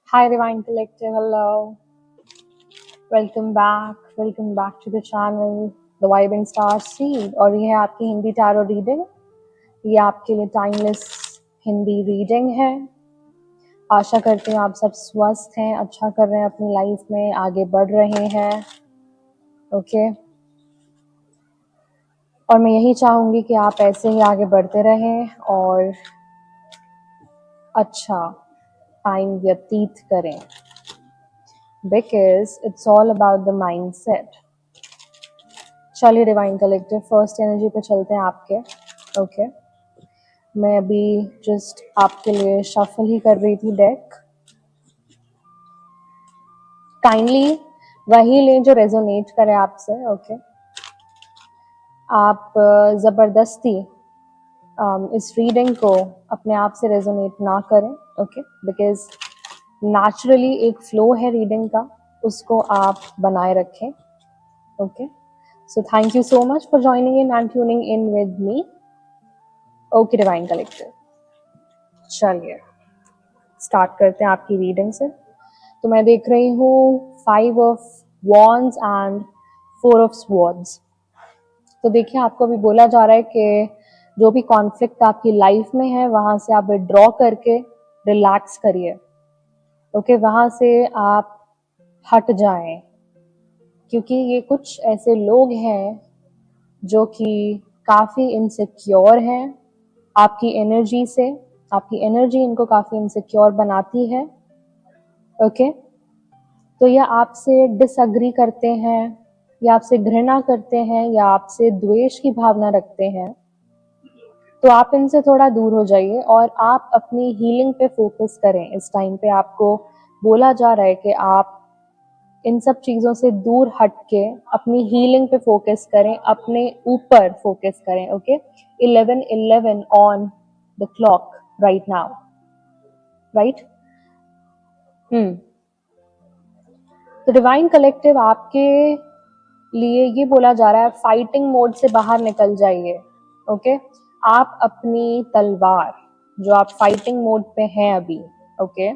Hi, Divine Collective. Hello. Welcome back to the channel, The Vibrant Star Seed. और ये है आपकी Hindi tarot reading. ये आपके लिए टाइमलेस हिंदी रीडिंग है. आशा करती हूँ आप सब स्वस्थ हैं, अच्छा कर रहे हैं अपनी लाइफ में, आगे बढ़ रहे हैं. ओके. और मैं यही चाहूँगी कि आप ऐसे ही आगे बढ़ते रहें और अच्छा टाइम व्यतीत करें. Because it's all about the mindset. चलिए डिवाइन कलेक्टिव फर्स्ट एनर्जी पे चलते हैं आपके. ओके. मैं अभी जस्ट आपके लिए शफल ही कर रही थी डेक. काइंडली वही लें जो रेजोनेट करे आपसे. ओके. आप ज़बरदस्ती इस रीडिंग को अपने आप से रेजोनेट ना करें. ओके. बिकॉज नेचुरली एक फ्लो है रीडिंग का, उसको आप बनाए रखें. Okay. So thank you so much for joining in and tuning in with me. Okay, Divine Collective. चलिए स्टार्ट करते हैं आपकी रीडिंग से. तो मैं देख रही हूँ 5 of wands and 4 of swords. तो देखिए आपको अभी बोला जा रहा है कि जो भी कॉन्फ्लिक्ट आपकी लाइफ में है वहाँ से आप विड्रॉ करके रिलैक्स करिए. ओके. वहाँ से आप हट जाएं, क्योंकि ये कुछ ऐसे लोग हैं जो कि काफ़ी इनसिक्योर हैं आपकी एनर्जी से. आपकी एनर्जी इनको काफ़ी इनसिक्योर बनाती है. ओके. तो या आपसे डिसअग्री करते हैं, या आपसे घृणा करते हैं, या आपसे द्वेष की भावना रखते हैं. तो आप इनसे थोड़ा दूर हो जाइए और आप अपनी हीलिंग पे फोकस करें. इस टाइम पे आपको बोला जा रहा है कि आप इन सब चीज़ों से दूर हट के अपनी हीलिंग पे फोकस करें, अपने ऊपर फोकस करें. Okay. 11:11 on the clock right now. Right. तो डिवाइन कलेक्टिव आपके लिए ये बोला जा रहा है, फाइटिंग मोड से बाहर निकल जाइए. ओके. आप अपनी तलवार जो आप फाइटिंग मोड पे हैं अभी, ओके,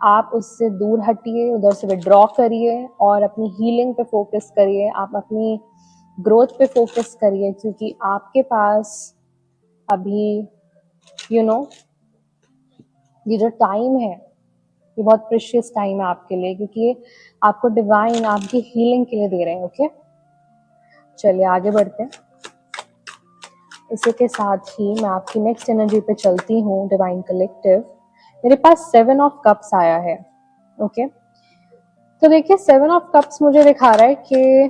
आप उससे दूर हटिए, उधर से विड्रॉ करिए और अपनी हीलिंग पे फोकस करिए. आप अपनी ग्रोथ पे फोकस करिए, क्योंकि आपके पास अभी ये जो टाइम है ये बहुत प्रेशियस टाइम है आपके लिए, क्योंकि ये आपको डिवाइन आपकी हीलिंग के लिए दे रहे हैं. ओके. चलिए आगे बढ़ते हैं. इसी के साथ ही मैं आपकी नेक्स्ट एनर्जी पे चलती हूँ डिवाइन कलेक्टिव. मेरे पास 7 ऑफ कप्स आया है. ओके. तो देखिए 7 ऑफ कप्स मुझे दिखा रहा है कि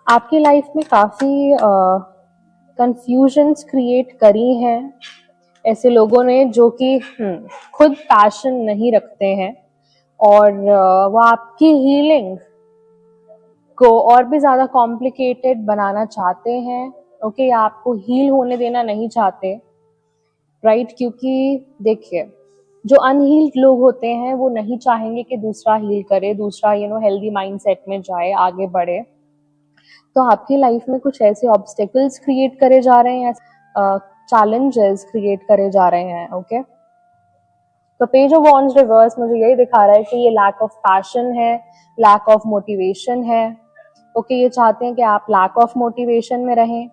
आपकी लाइफ में काफ़ी कंफ्यूजन्स क्रिएट करी हैं ऐसे लोगों ने जो कि खुद पैशन नहीं रखते हैं और वो आपकी हीलिंग को और भी ज़्यादा कॉम्प्लिकेटेड बनाना चाहते हैं. ओके. आपको हील होने देना नहीं चाहते. राइट. क्योंकि देखिए जो अनहील्ड लोग होते हैं वो नहीं चाहेंगे कि दूसरा हील करे, दूसरा हेल्दी माइंडसेट में जाए, आगे बढ़े. तो आपकी लाइफ में कुछ ऐसे ऑब्स्टेकल्स क्रिएट करे जा रहे हैं, चैलेंजेस क्रिएट करे जा रहे हैं. ओके. तो पेज ऑफ वॉन्ड्स रिवर्स मुझे यही दिखा रहा है कि ये लैक ऑफ पैशन है, लैक ऑफ मोटिवेशन है. ओके. ये चाहते हैं कि आप लैक ऑफ मोटिवेशन में रहें,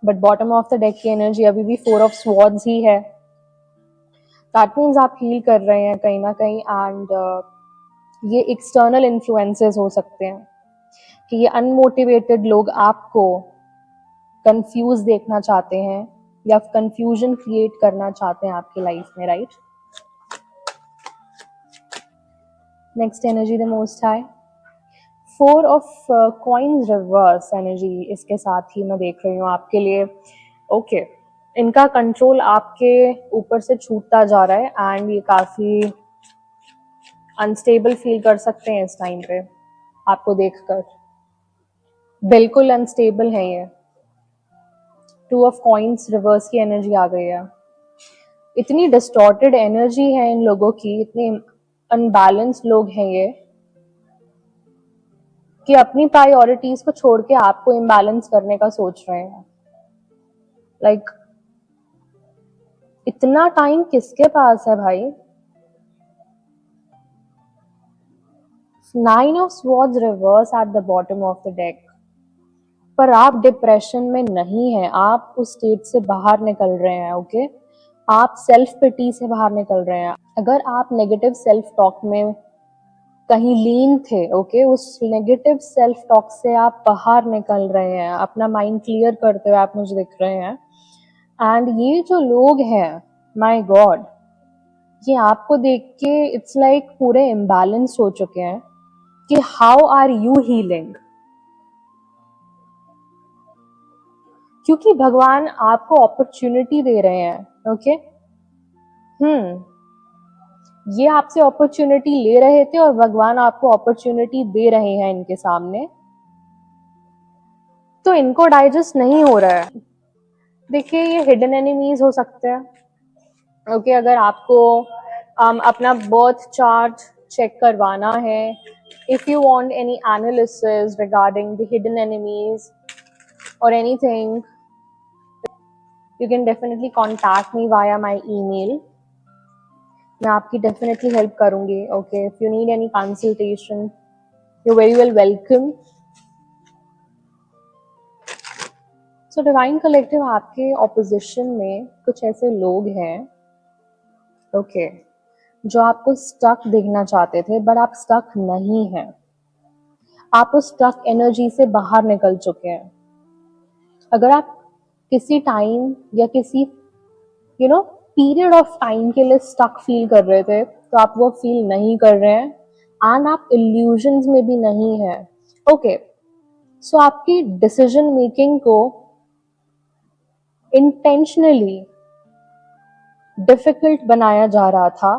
but bottom of the deck की एनर्जी अभी भी 4 ऑफ स्वॉर्ड्स ही है. दैट मीन्स आप हील कर रहे हैं कहीं ना कहीं. एंड ये एक्सटर्नल इन्फ्लुएंसेस हो सकते हैं कि ये अनमोटिवेटेड लोग आपको कंफ्यूज देखना चाहते हैं या कंफ्यूजन क्रिएट करना चाहते हैं आपकी लाइफ में. Right. Next energy the most high. 4 of coins reverse energy इसके साथ ही मैं देख रही हूँ आपके लिए. ओके. इनका कंट्रोल आपके ऊपर से छूटता जा रहा है एंड ये काफ़ी अनस्टेबल फील कर सकते हैं इस टाइम पे आपको देखकर. बिल्कुल अनस्टेबल है ये. 2 ऑफ कॉइन्स रिवर्स की एनर्जी आ गई है. इतनी डिस्टॉर्टेड एनर्जी है इन लोगों की, इतने अनबैलेंस लोग हैं ये, कि अपनी प्रायोरिटीज को छोड़ के आपको इम्बैलेंस करने का सोच रहे हैं. लाइक इतना टाइम किसके पास है भाई? 9 of swords reverse at the bottom of the deck. पर आप डिप्रेशन में नहीं है, आप उस स्टेट से बाहर निकल रहे हैं। ओके, आप सेल्फ पिटी से बाहर निकल रहे हैं। अगर आप नेगेटिव सेल्फ टॉक में कहीं लीन थे, ओके, उस नेगेटिव सेल्फ टॉक से आप बाहर निकल रहे हैं, अपना माइंड क्लियर करते हुए आप मुझे दिख रहे हैं। एंड ये जो लोग हैं, माय गॉड, ये आपको देख के इट्स लाइक पूरे इम्बैलेंस हो चुके हैं कि हाउ आर यू हीलिंग। क्योंकि भगवान आपको अपॉर्चुनिटी दे रहे हैं। ओके, ये आपसे अपॉर्चुनिटी ले रहे थे और भगवान आपको अपॉर्चुनिटी दे रहे हैं इनके सामने, तो इनको डाइजेस्ट नहीं हो रहा है। देखिए, ये हिडन एनिमीज हो सकते हैं। ओके, अगर आपको अपना बर्थ चार्ट चेक करवाना है, if you want any analysis regarding the hidden enemies और anything, you can definitely contact me via my email. मैं आपकी डेफिनेटली हेल्प करूंगी। Okay, if you need any consultation, you very well welcome. So divine collective, आपके opposition में कुछ ऐसे लोग हैं, ओके, जो आपको स्टक देखना चाहते थे, बट आप स्टक नहीं हैं। आप उस स्टक एनर्जी से बाहर निकल चुके हैं। अगर आप किसी टाइम या किसी पीरियड ऑफ टाइम के लिए स्टक फील कर रहे थे, तो आप वो फील नहीं कर रहे हैं एंड आप इल्यूजन्स में भी नहीं है। ओके, सो आपकी डिसीजन मेकिंग को इंटेंशनली डिफिकल्ट बनाया जा रहा था,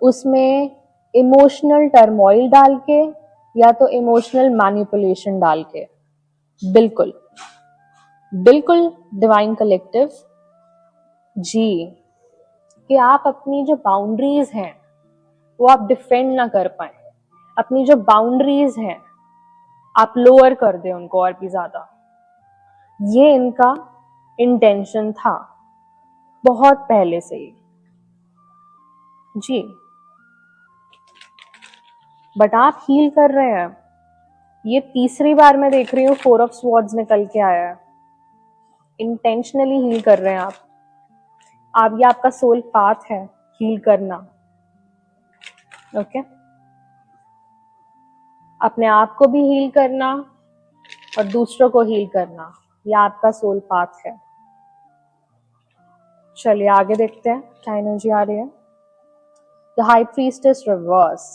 उसमें इमोशनल टर्मोइल डाल के या तो इमोशनल मैनिपुलेशन डाल के। बिल्कुल बिल्कुल डिवाइन कलेक्टिव जी, कि आप अपनी जो बाउंड्रीज हैं वो आप डिफेंड ना कर पाए, अपनी जो बाउंड्रीज हैं आप लोअर कर दे उनको और भी ज्यादा। ये इनका इंटेंशन था बहुत पहले से ही जी, बट आप हील कर रहे हैं। ये तीसरी बार मैं देख रही हूँ 4 ऑफ स्वॉर्ड्स निकल के आया है। इंटेंशनली हील कर रहे हैं आप ये आपका सोल पाथ है, हील करना। ओके, अपने आप को भी हील करना और दूसरों को हील करना, ये आपका सोल पाथ है। चलिए आगे देखते हैं क्या एनर्जी आ रही है। The high priestess reverse.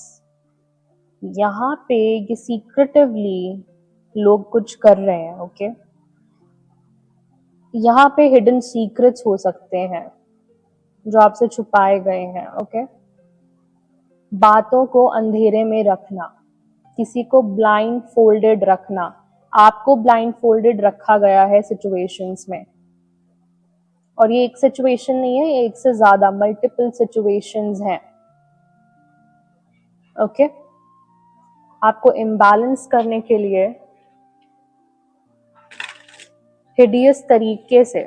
यहाँ पे ये सीक्रेटिवली लोग कुछ कर रहे हैं। ओके, यहाँ पे हिडन सीक्रेट्स हो सकते हैं जो आपसे छुपाए गए हैं। ओके, बातों को अंधेरे में रखना, किसी को ब्लाइंड फोल्डेड रखना, आपको ब्लाइंड फोल्डेड रखा गया है सिचुएशंस में, और ये एक सिचुएशन नहीं है, ये एक से ज्यादा मल्टीपल सिचुएशंस हैं। ओके, आपको इम्बैलेंस करने के लिए हिडियस तरीके से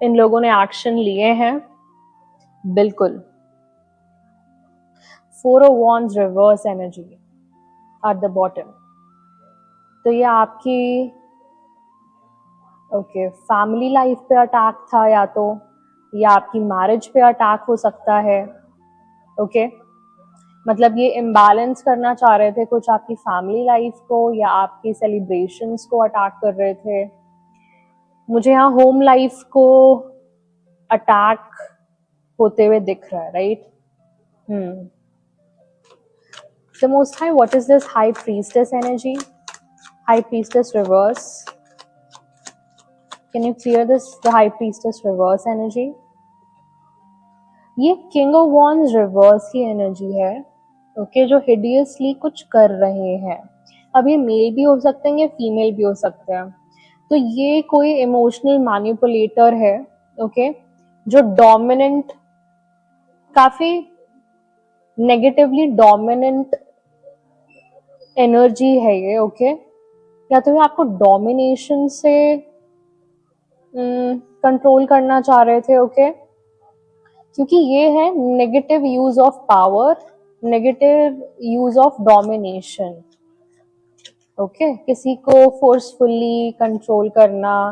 इन लोगों ने एक्शन लिए हैं। बिल्कुल, 4 of Wands reverse energy at the bottom, तो ये आपकी ओके फैमिली लाइफ पे अटैक था, या तो ये आपकी मैरिज पे अटैक हो सकता है। ओके, मतलब ये इम्बैलेंस करना चाह रहे थे कुछ आपकी फैमिली लाइफ को या आपकी सेलिब्रेशंस को अटैक कर रहे थे। मुझे यहाँ होम लाइफ को अटैक होते हुए दिख रहा है, right? The Most High, what is this High Priestess energy? High Priestess reverse. Can you clear this, the High Priestess reverse energy? ये King of Wands reverse की एनर्जी है, ओके, जो हिडियसली कुछ कर रहे हैं। अब ये मेल भी हो सकते हैं, फीमेल भी हो सकते हैं। तो ये कोई इमोशनल मैनिपुलेटर है, ओके, जो डोमिनेंट, काफी नेगेटिवली डोमिनेंट एनर्जी है ये। ओके, या तो ये आपको डोमिनेशन से कंट्रोल करना चाह रहे थे, ओके, क्योंकि ये है negative use of power, negative use of domination. Okay, किसी को फोर्सफुली कंट्रोल करना,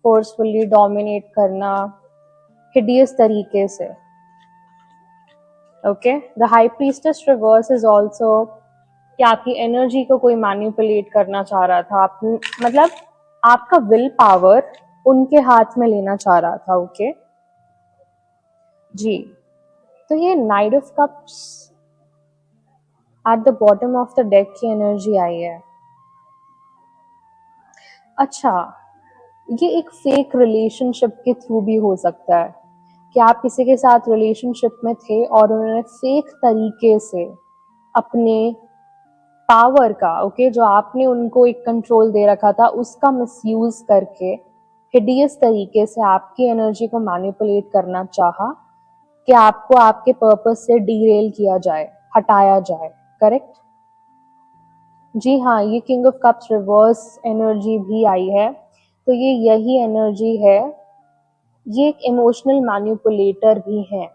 फोर्सफुली डोमिनेट करना हिडियस तरीके से। Okay, the high priestess reverse is also कि आपकी एनर्जी को कोई मैनिपुलेट करना चाह रहा था, आप मतलब आपका विल पावर उनके हाथ में लेना चाह रहा था। ओके जी, तो ये night of cups eight the bottom of the deck की एनर्जी आई है। अच्छा, ये एक फेक रिलेशनशिप के थ्रू भी हो सकता है कि आप किसी के साथ रिलेशनशिप में थे और उन्होंने फेक तरीके से अपने पावर का, ओके, जो आपने उनको एक कंट्रोल दे रखा था उसका मिसयूज करके हिडियस तरीके से आपकी एनर्जी को मैनिपुलेट करना चाहा कि आपको आपके पर्पस से डीरेल किया जाए, हटाया जाए। करेक्ट? जी हाँ, ये king of cups reverse energy भी आई है, तो ये यही एनर्जी है। ये एक इमोशनल मैनिपुलेटर भी है।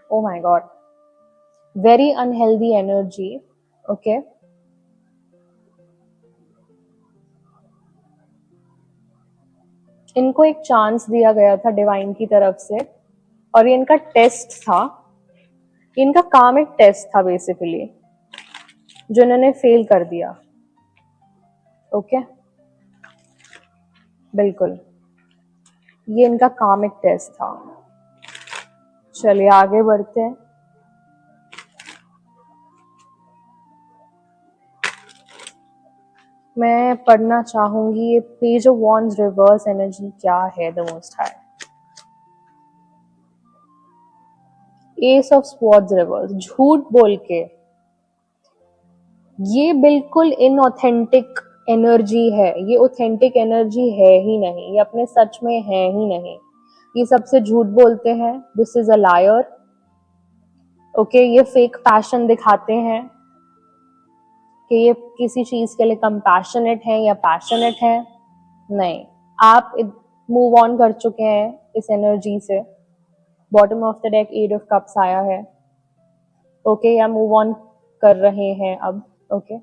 Oh my God, very unhealthy energy. Okay, इनको एक चांस दिया गया था डिवाइन की तरफ से और ये इनका टेस्ट था, इनका काम एक टेस्ट था बेसिकली, जो इन्होंने फेल कर दिया। ओके, बिल्कुल, ये इनका काम एक टेस्ट था। चलिए आगे बढ़ते हैं। मैं पढ़ना चाहूंगी ये page of wands reverse energy क्या है the most high. S of swords reverse, झूठ बोल के, ये बिल्कुल इनऑथेंटिक एनर्जी है, ये ऑथेंटिक एनर्जी है ही नहीं, ये अपने सच में है ही नहीं, ये सबसे झूठ बोलते हैं। This is a liar. Okay, ये फेक पैशन दिखाते हैं कि ये किसी चीज के लिए कंपैशनेट है या पैशनेट है। नहीं, आप मूव ऑन कर चुके हैं इस एनर्जी से। Bottom of the deck eight of cups आया है। ओके, या मूव ऑन कर रहे हैं अब। ओके,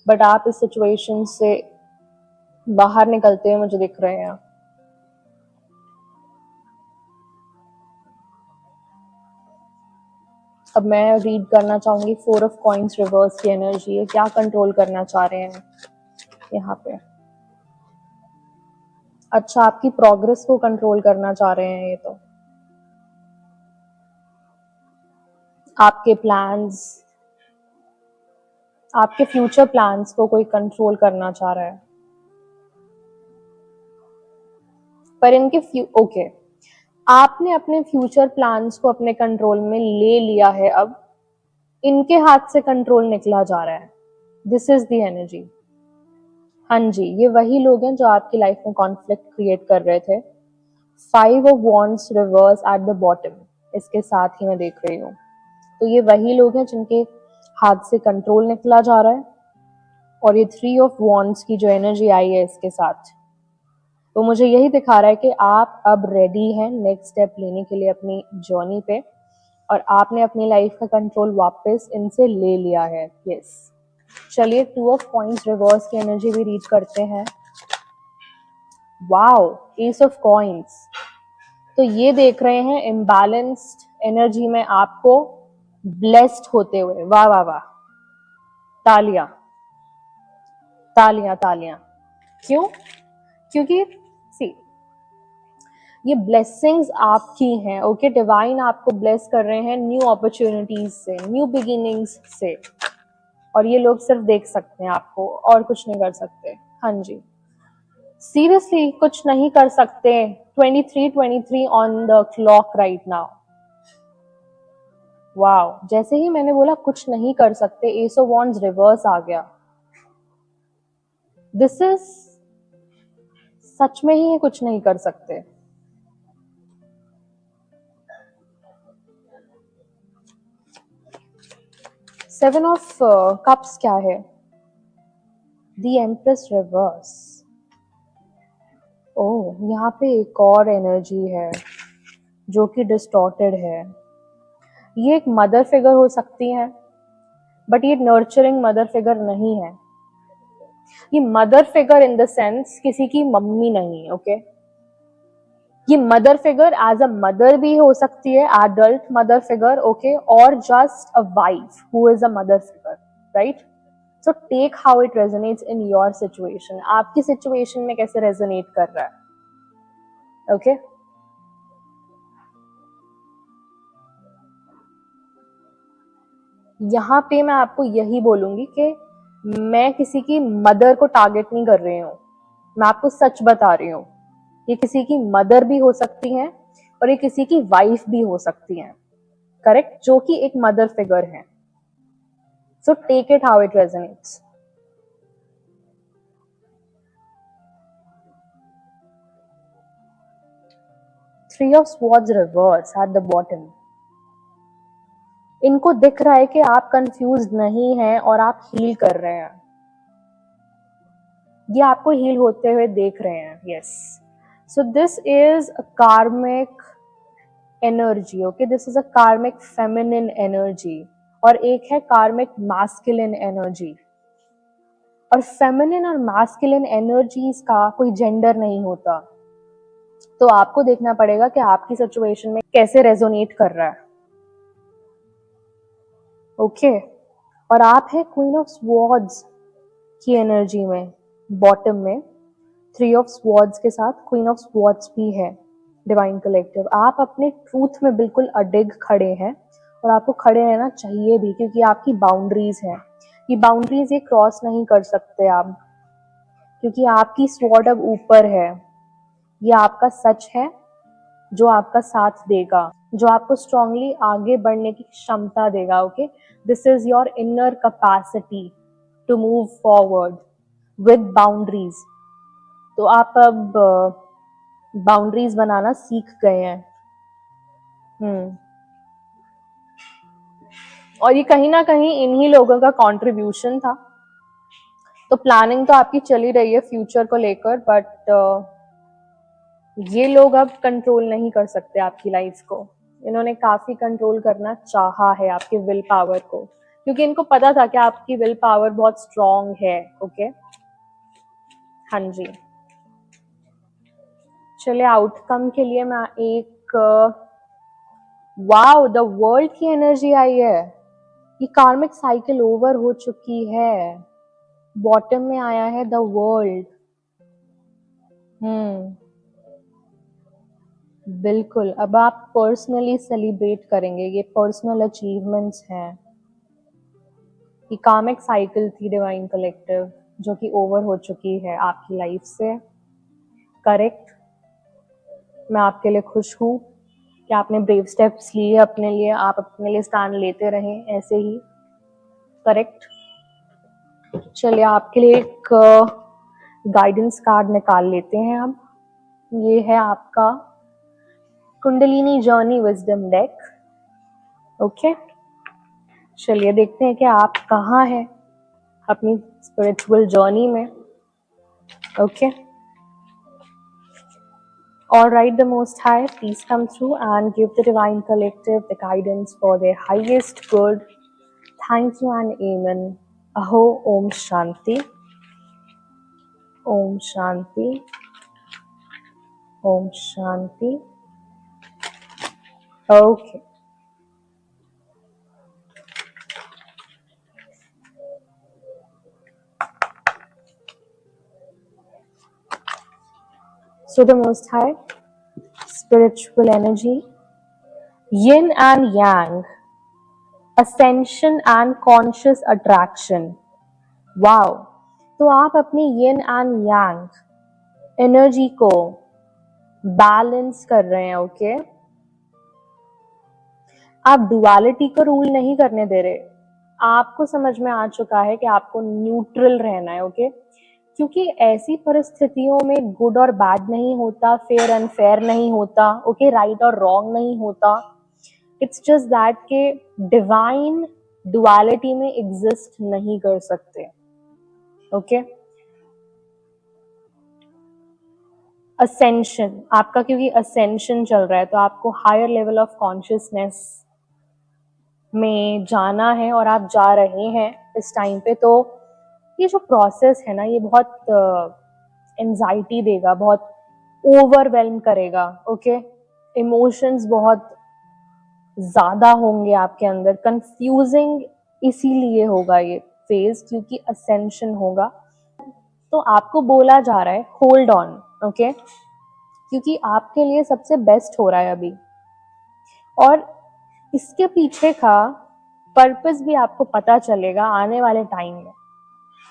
बट आप इस सिचुएशन से बाहर निकलते हुए मुझे दिख रहे हैं। अब मैं रीड करना चाहूंगी फोर ऑफ कॉइंस रिवर्स की एनर्जी है, क्या कंट्रोल करना चाह रहे हैं यहाँ पे। अच्छा, आपकी प्रोग्रेस को कंट्रोल करना चाह रहे हैं ये तो, आपके प्लान्स, आपके फ्यूचर प्लान्स को कोई कंट्रोल करना चाह रहा है। पर इनके ओके, आपने अपने फ्यूचर प्लान्स को अपने कंट्रोल में ले लिया है, अब इनके हाथ से कंट्रोल निकला जा रहा है। This is the energy. हाँ जी, ये वही लोग हैं जो आपकी लाइफ में कॉन्फ्लिक्ट क्रिएट कर रहे थे। Five of wands reverse at the bottom, इसके साथ ही मैं देख रही हूँ, तो ये वही लोग हैं जिनके हाथ से कंट्रोल निकला जा रहा है। और ये थ्री ऑफ वॉन्ड्स की जो एनर्जी आई है इसके साथ, तो मुझे यही दिखा रहा है कि आप अब रेडी हैं नेक्स्ट स्टेप लेने के लिए अपनी जर्नी पे, और आपने अपनी लाइफ का कंट्रोल वापस इनसे ले लिया है। यस, चलिए टू ऑफ कॉइंस रिवर्स की एनर्जी भी रीड करते हैं। वाओ, एस ऑफ कॉइंस, तो ये देख रहे हैं इम्बैलेंस्ड एनर्जी में आपको ब्लेस्ड होते हुए। वाह वाह वाह, तालियां तालियां तालियां। क्यों? क्योंकि सी, ये ब्लेसिंग्स आपकी हैं। ओके, डिवाइन आपको ब्लेस कर रहे हैं न्यू अपॉर्चुनिटीज से, न्यू बिगिनिंग्स से, और ये लोग सिर्फ देख सकते हैं आपको और कुछ नहीं कर सकते। हाँ जी, सीरियसली कुछ नहीं कर सकते। 23:23 on the clock right now. Wow, जैसे ही मैंने बोला कुछ नहीं कर सकते, एस ऑफ वॉन्ड्स रिवर्स आ गया। दिस इज, सच में ही ये कुछ नहीं कर सकते। सेवन ऑफ कप्स क्या है? The empress reverse. ओह, यहाँ पे एक और एनर्जी है जो कि डिस्टॉर्टेड है। ये एक मदर फिगर हो सकती है, बट ये नर्चरिंग मदर फिगर नहीं है। ये mother figure in the sense किसी की मम्मी नहीं, ओके। ये mother figure as a mother भी हो सकती है, एडल्ट मदर फिगर, ओके, और just a wife who is a mother figure, right. So take how it resonates in your situation, आपकी सिचुएशन में कैसे रेजोनेट कर रहा है, ओके। यहाँ पे मैं आपको यही बोलूंगी कि मैं किसी की मदर को टारगेट नहीं कर रही हूँ, मैं आपको सच बता रही हूँ। ये किसी की मदर भी हो सकती हैं और ये किसी की वाइफ भी हो सकती हैं, करेक्ट, जो कि एक मदर फिगर है। So take it how it resonates. Three of swords reverse at the bottom. इनको दिख रहा है कि आप कंफ्यूज नहीं हैं और आप हील कर रहे हैं। ये आपको हील होते हुए देख रहे हैं, yes. So this is a karmic energy, okay, this is a karmic feminine energy, और एक है कार्मिक मैस्कुलिन एनर्जी। और फेमिनिन और मैस्कुलिन एनर्जीज का कोई जेंडर नहीं होता। तो आपको देखना पड़ेगा कि आपकी सिचुएशन में कैसे रेजोनेट कर रहा है, ओके। और आप है क्वीन ऑफ स्वॉर्ड्स की एनर्जी में, बॉटम में थ्री ऑफ स्वॉर्ड्स के साथ क्वीन ऑफ स्वॉर्ड्स भी है, डिवाइन कलेक्टिव। आप अपने ट्रूथ में बिल्कुल अडिग खड़े हैं, और आपको खड़े रहना चाहिए भी, क्योंकि आपकी बाउंड्रीज है। ये बाउंड्रीज ये क्रॉस नहीं कर सकते आप, क्योंकि आपकी स्वॉर्ड अब ऊपर है। ये आपका सच है जो आपका साथ देगा, जो आपको स्ट्रांगली आगे बढ़ने की क्षमता देगा, okay. This is your inner capacity to move forward with boundaries. तो आप अब बाउंड्रीज बनाना सीख गए हैं। और ये कहीं ना कहीं इन्हीं लोगों का कंट्रीब्यूशन था। तो प्लानिंग तो आपकी चली रही है फ्यूचर को लेकर, बट ये लोग अब कंट्रोल नहीं कर सकते आपकी लाइफ को। इन्होंने काफी कंट्रोल करना चाहा है आपके विल पावर को, क्योंकि इनको पता था कि आपकी विल पावर बहुत स्ट्रांग है, ओके। हाँ जी, चलिए आउटकम के लिए मैं एक वाओ, द वर्ल्ड की एनर्जी आई है। ये कार्मिक साइकिल ओवर हो चुकी है। बॉटम में आया है द वर्ल्ड। बिल्कुल, अब आप पर्सनली सेलिब्रेट करेंगे, ये पर्सनल अचीवमेंट्स हैं। ये कार्मिक साइकिल थी डिवाइन कलेक्टिव, जो कि ओवर हो चुकी है आपकी लाइफ से, करेक्ट। मैं आपके लिए खुश हूँ कि आपने ब्रेव स्टेप्स लिए अपने लिए, आप अपने लिए स्टैंड लेते रहें ऐसे ही, करेक्ट। चलिए आपके लिए एक गाइडेंस कार्ड निकाल लेते हैं अब। ये है आपका kundalini journey wisdom deck, okay. चलिए देखते हैं कि आप कहाँ हैं अपनी स्पिरिचुअल जर्नी में, okay. All right, the Most High, please come through and give the Divine Collective the guidance for their highest good. Thank you and Amen. Aho Om Shanti. Om Shanti. Om Shanti. Okay. So the Most High, spiritual energy, yin and yang, ascension and conscious attraction. Wow. तो आप अपनी yin and yang energy को balance कर रहे हैं, okay. आप duality को rule नहीं करने दे रहे। आपको समझ में आ चुका है कि आपको न्यूट्रल रहना है, ओके। क्योंकि ऐसी परिस्थितियों में गुड और बैड नहीं होता, फेयर एंड फेयर नहीं होता, ओके, राइट और रॉन्ग नहीं होता। इट्स जस्ट दैट के डिवाइन डुअलिटी में एग्जिस्ट नहीं कर सकते, ओके। असेंशन, आपका क्योंकि असेंशन चल रहा है तो आपको हायर लेवल ऑफ कॉन्शियसनेस में जाना है और आप जा रहे हैं इस टाइम पे। तो ये जो प्रोसेस है ना, ये बहुत एंजाइटी देगा, बहुत ओवरवेल्म करेगा, ओके। इमोशंस बहुत ज्यादा होंगे आपके अंदर, कंफ्यूजिंग इसीलिए होगा ये फेज क्योंकि असेंशन होगा। तो आपको बोला जा रहा है होल्ड ऑन, ओके, क्योंकि आपके लिए सबसे बेस्ट हो रहा है अभी। और इसके पीछे का पर्पस भी आपको पता चलेगा आने वाले टाइम में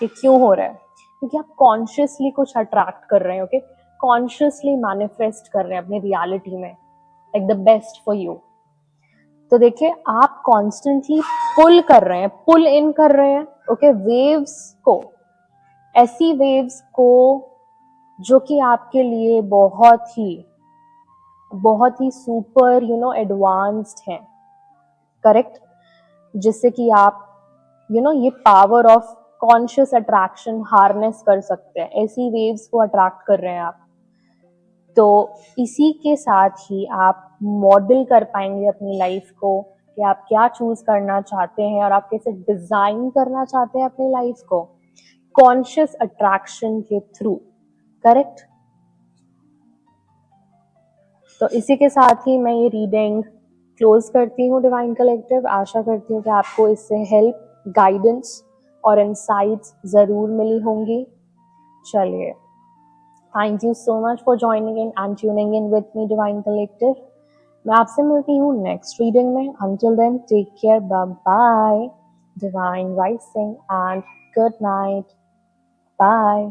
कि क्यों हो रहा है, क्योंकि आप कॉन्शियसली कुछ अट्रैक्ट कर रहे हैं, ओके, कॉन्शियसली मैनिफेस्ट कर रहे हैं अपनी रियलिटी में like the best for you. तो देखिए आप कॉन्स्टेंटली पुल कर रहे हैं, पुल इन कर रहे हैं, ओके, वेव्स को, ऐसी वेव्स को जो कि आपके लिए बहुत ही सुपर एडवांस्ड हैं, करेक्ट, जिससे कि आप ये power of conscious attraction harness कर सकते हैं। ऐसी वेव्स को अट्रैक्ट कर रहे हैं आप। तो इसी के साथ ही आप मॉडल कर पाएंगे अपनी लाइफ को कि आप क्या चूज करना चाहते हैं और आप कैसे डिजाइन करना चाहते हैं अपनी लाइफ को कॉन्शियस अट्रैक्शन के थ्रू, करेक्ट। तो इसी के साथ ही मैं ये रीडिंग क्लोज करती हूँ डिवाइन कलेक्टिव। आशा करती हूँ कि आपको इससे हेल्प, गाइडेंस और इनसाइट्स जरूर मिली होंगी। चलिए, thank you so much for joining in and tuning in with me divine collective. मैं आपसे मिलती हूँ नेक्स्ट रीडिंग में। Until then take care, bye bye, divine rising and good night, bye.